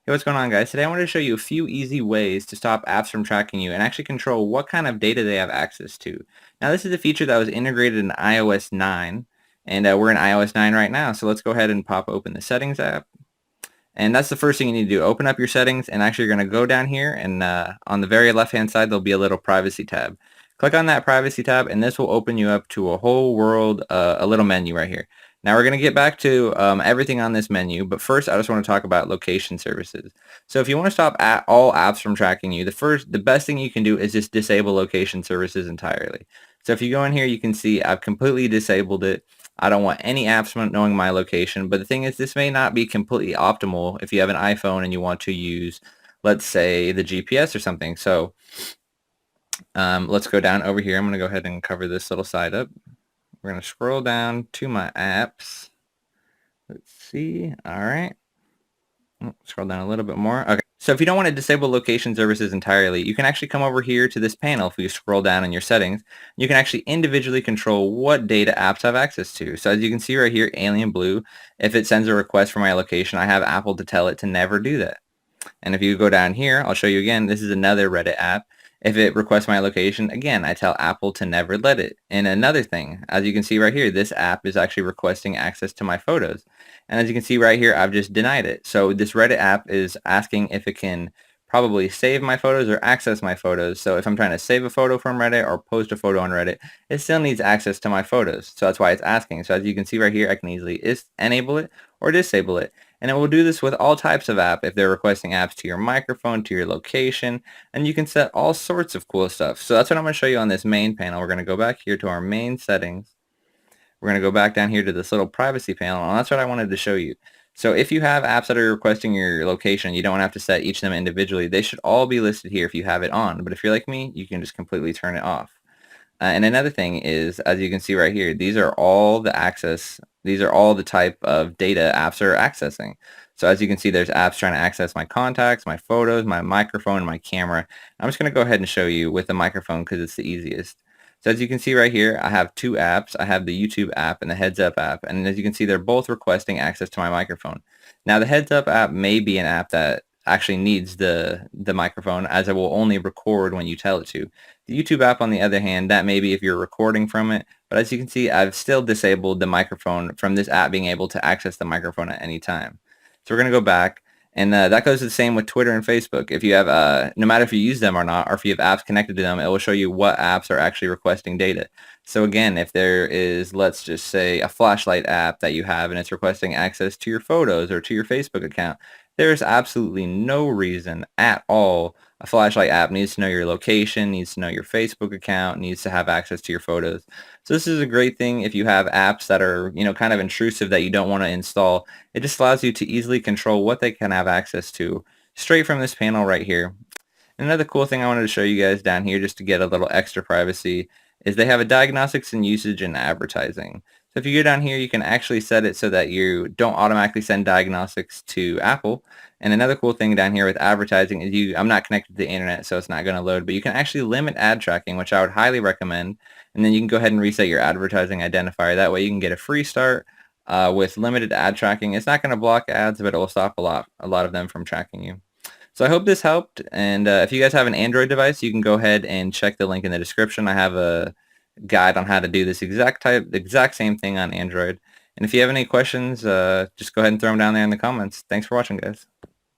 Hey, what's going on, guys? Today I wanted to show you a few easy ways to stop apps from tracking you and actually control what kind of data they have access to. Now, this is a feature that was integrated in iOS 9, and we're in iOS 9 right now, so let's go ahead and pop open the Settings app. And that's the first thing you need to do. Open up your settings, and actually you're going to go down here, and on the very left-hand side, there'll be a little privacy tab. Click on that privacy tab, and this will open you up to a whole world, a little menu right here. Now we're going to get back to everything on this menu, but first I just want to talk about location services. So if you want to stop all apps from tracking you, the best thing you can do is just disable location services entirely. So if you go in here, you can see I've completely disabled it. I don't want any apps knowing my location, but the thing is, this may not be completely optimal if you have an iPhone and you want to use, let's say, the GPS or something. So let's go down over here. I'm going to go ahead and cover this little side up. We're going to scroll down to my apps. Let's see. All right. Scroll down a little bit more. Okay. So if you don't want to disable location services entirely, you can actually come over here to this panel. If you scroll down in your settings, you can actually individually control what data apps have access to. So as you can see right here, Alien Blue, if it sends a request for my location, I have Apple to tell it to never do that. And if you go down here, I'll show you again, this is another Reddit app. If it requests my location, again, I tell Apple to never let it. And another thing, as you can see right here, this app is actually requesting access to my photos. And as you can see right here, I've just denied it. So this Reddit app is asking if it can probably save my photos or access my photos. So if I'm trying to save a photo from Reddit or post a photo on Reddit, it still needs access to my photos. So that's why it's asking. So as you can see right here, I can easily enable it or disable it. And it will do this with all types of app if they're requesting apps to your microphone, to your location, and you can set all sorts of cool stuff. So that's what I'm going to show you on this main panel. We're going to go back here to our main settings. We're going to go back down here to this little privacy panel, and that's what I wanted to show you. So if you have apps that are requesting your location, you don't have to set each of them individually. They should all be listed here if you have it on. But if you're like me, you can just completely turn it off. And another thing is, as you can see right here, these are all the type of data apps are accessing. So as you can see, there's apps trying to access my contacts, my photos, my microphone, my camera. I'm just going to go ahead and show you with the microphone because it's the easiest. So as you can see right here, I have two apps. I have the YouTube app and the Heads Up app. And as you can see, they're both requesting access to my microphone. Now the Heads Up app may be an app that actually needs the microphone, as it will only record when you tell it to. The YouTube app, on the other hand, that may be if you're recording from it, but as you can see, I've still disabled the microphone from this app being able to access the microphone at any time. So we're going to go back, and that goes the same with Twitter and Facebook. If you have, no matter if you use them or not, or if you have apps connected to them, it will show you what apps are actually requesting data. So again, if there is, let's just say, a flashlight app that you have and it's requesting access to your photos or to your Facebook account, there's absolutely no reason at all a flashlight app needs to know your location, needs to know your Facebook account, needs to have access to your photos. So this is a great thing if you have apps that are, kind of intrusive that you don't want to install. It just allows you to easily control what they can have access to straight from this panel right here. Another cool thing I wanted to show you guys down here, just to get a little extra privacy, is they have a diagnostics and usage and advertising. So if you go down here, you can actually set it so that you don't automatically send diagnostics to Apple. And another cool thing down here with advertising is I'm not connected to the internet, so it's not going to load, but you can actually limit ad tracking, which I would highly recommend. And then you can go ahead and reset your advertising identifier. That way you can get a free start with limited ad tracking. It's not going to block ads, but it will stop a lot of them from tracking you. So I hope this helped, and if you guys have an Android device, you can go ahead and check the link in the description. I have a guide on how to do this exact same thing on Android. And if you have any questions, just go ahead and throw them down there in the comments. Thanks for watching, guys.